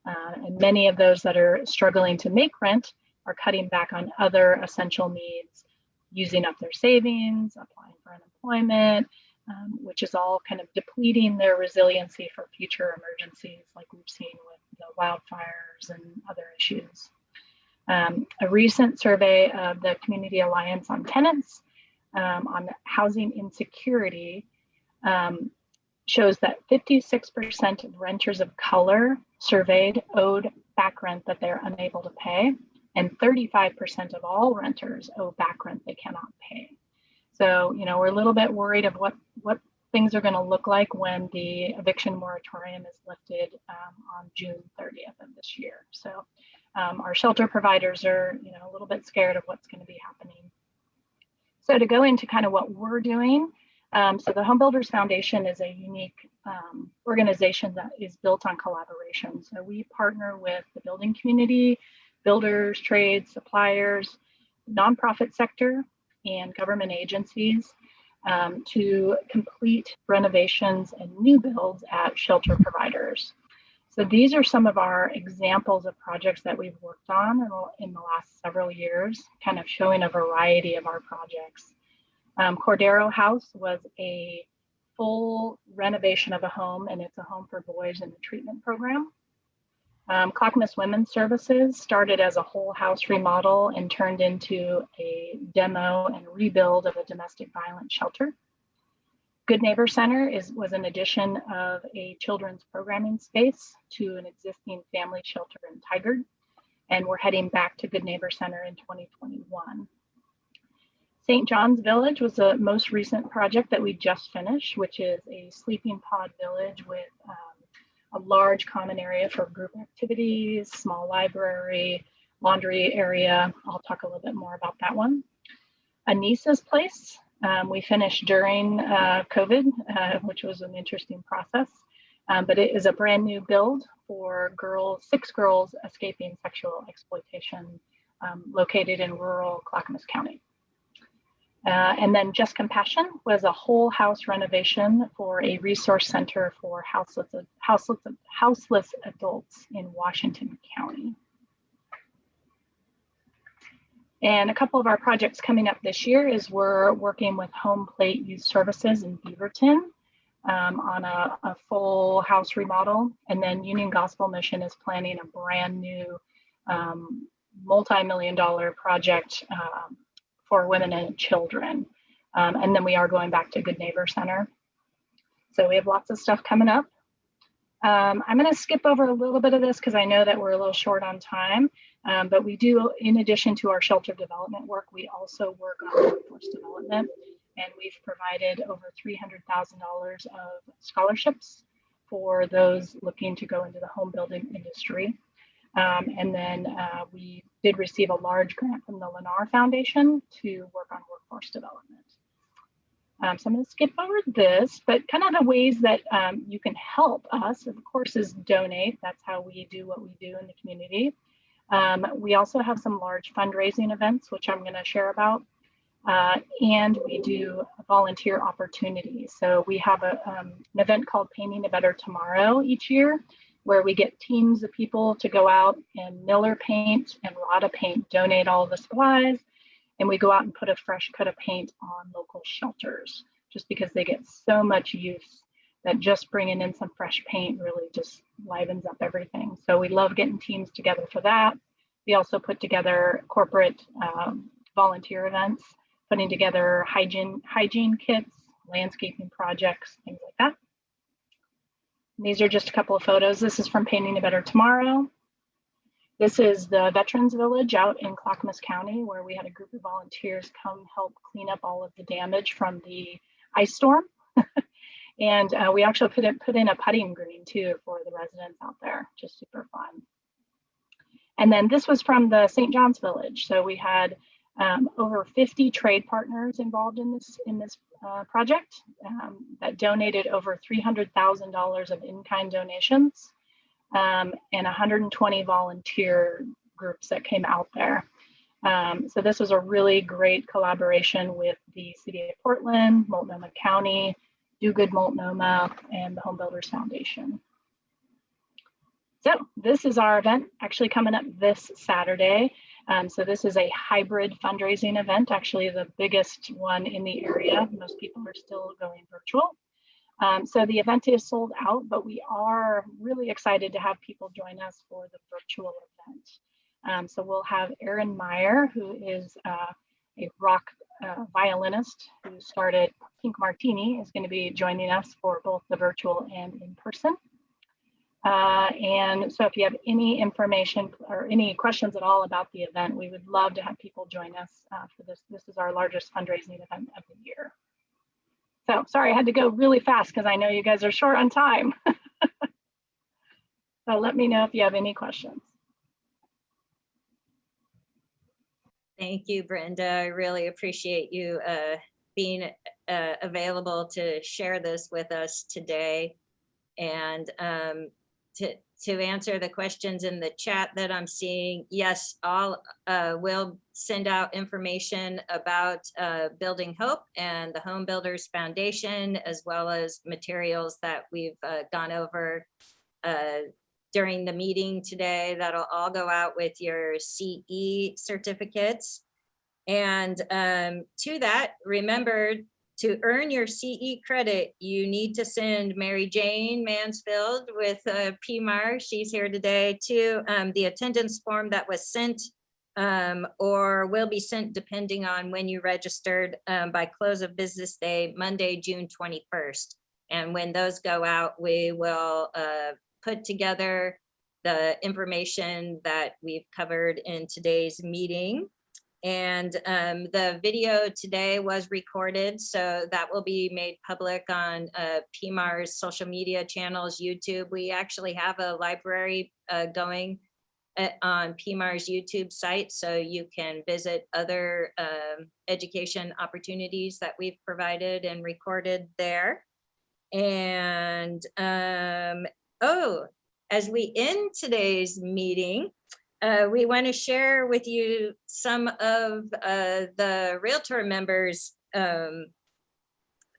And many of those that are struggling to make rent are cutting back on other essential needs, using up their savings, applying for unemployment, which is all kind of depleting their resiliency for future emergencies like we've seen with the wildfires and other issues. A recent survey of the Community Alliance on Tenants on housing insecurity shows that 56% of renters of color surveyed owed back rent that they're unable to pay, and 35% of all renters owe back rent they cannot pay. So, we're a little bit worried of what things are going to look like when the eviction moratorium is lifted on June 30th of this year. So our shelter providers are, a little bit scared of what's going to be happening. So to go into kind of what we're doing, so the Home Builders Foundation is a unique organization that is built on collaboration. So we partner with the building community, builders, trades, suppliers, nonprofit sector, and government agencies to complete renovations and new builds at shelter providers. So these are some of our examples of projects that we've worked on in the last several years, kind of showing a variety of our projects. Cordero House was a full renovation of a home, and it's a home for boys in the treatment program. Clackamas Women's Services started as a whole house remodel and turned into a demo and rebuild of a domestic violence shelter. Good Neighbor Center was an addition of a children's programming space to an existing family shelter in Tigard, and we're heading back to Good Neighbor Center in 2021. St. John's Village was the most recent project that we just finished, which is a sleeping pod village with a large common area for group activities, small library, laundry area. I'll talk a little bit more about that one. Anissa's Place, we finished during COVID, which was an interesting process, but it is a brand new build for 6 girls escaping sexual exploitation located in rural Clackamas County. And then Just Compassion was a whole house renovation for a resource center for houseless adults in Washington County. And a couple of our projects coming up this year is we're working with Home Plate Youth Services in Beaverton on a full house remodel. And then Union Gospel Mission is planning a brand new multi-million-dollar project for women and children. And then we are going back to Good Neighbor Center. So we have lots of stuff coming up. I'm gonna skip over a little bit of this because I know that we're a little short on time, but we do, in addition to our shelter development work, we also work on workforce development, and we've provided over $300,000 of scholarships for those looking to go into the home building industry. And then we did receive a large grant from the Lennar Foundation to work on workforce development. So I'm going to skip over this, but kind of the ways that you can help us, of course, is donate. That's how we do what we do in the community. We also have some large fundraising events, which I'm going to share about. And we do volunteer opportunities. So we have an event called Painting a Better Tomorrow each year, where we get teams of people to go out and miller paint and Rada paint, donate all the supplies, and we go out and put a fresh coat of paint on local shelters, just because they get so much use that just bringing in some fresh paint really just livens up everything. So we love getting teams together for that. We also put together corporate volunteer events, putting together hygiene kits, landscaping projects, things like that. These are just a couple of photos. This is from Painting a Better Tomorrow. This is the Veterans Village out in Clackamas County, where we had a group of volunteers come help clean up all of the damage from the ice storm. And we actually put in a putting green too for the residents out there, just super fun. And then this was from the St. John's Village. So we had Over 50 trade partners involved in this project that donated over $300,000 of in-kind donations, and 120 volunteer groups that came out there. So this was a really great collaboration with the City of Portland, Multnomah County, Do Good Multnomah, and the Home Builders Foundation. So this is our event actually coming up this Saturday. So this is a hybrid fundraising event, actually the biggest one in the area. Most people are still going virtual. So the event is sold out, but we are really excited to have people join us for the virtual event. So we'll have Aaron Meyer, who is a rock violinist who started Pink Martini, is going to be joining us for both the virtual and in person. And so if you have any information or any questions at all about the event, we would love to have people join us for this. This is our largest fundraising event of the year. So sorry, I had to go really fast because I know you guys are short on time. So let me know if you have any questions. Thank you, Brenda. I really appreciate you being available to share this with us today. And to answer the questions in the chat that I'm seeing, yes, we'll send out information about Building Hope and the Home Builders Foundation, as well as materials that we've gone over during the meeting today. That'll all go out with your CE certificates. And to that, remember, to earn your CE credit, you need to send Mary Jane Mansfield with PMAR, she's here today, to the attendance form that was sent or will be sent depending on when you registered by close of business day, Monday, June 21st. And when those go out, we will put together the information that we've covered in today's meeting. And the video today was recorded, so that will be made public on PMAR's social media channels, YouTube. We actually have a library going on PMAR's YouTube site, so you can visit other education opportunities that we've provided and recorded there. And as we end today's meeting, we want to share with you some of the Realtor members'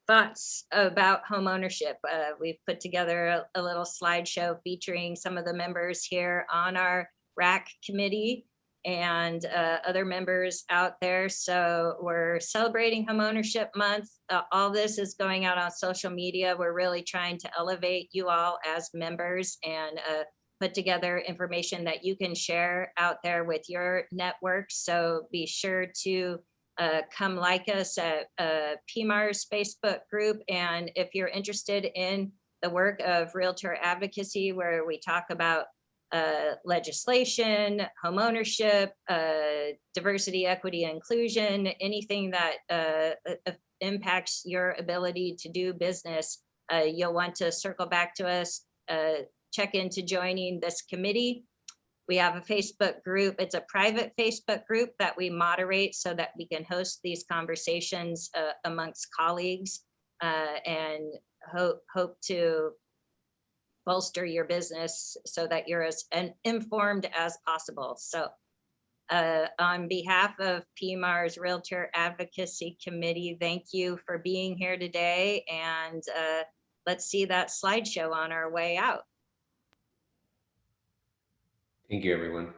thoughts about homeownership. We've put together a little slideshow featuring some of the members here on our RAC committee and other members out there. So we're celebrating Homeownership Month. All this is going out on social media. We're really trying to elevate you all as members and put together information that you can share out there with your network. So be sure to come like us at PMAR's Facebook group. And if you're interested in the work of Realtor Advocacy, where we talk about legislation, homeownership, diversity, equity, inclusion, anything that impacts your ability to do business, you'll want to circle back to us, check into joining this committee. We have a Facebook group. It's a private Facebook group that we moderate so that we can host these conversations amongst colleagues and hope to bolster your business so that you're as informed as possible. So on behalf of PMAR's Realtor Advocacy Committee, thank you for being here today. And let's see that slideshow on our way out. Thank you, everyone.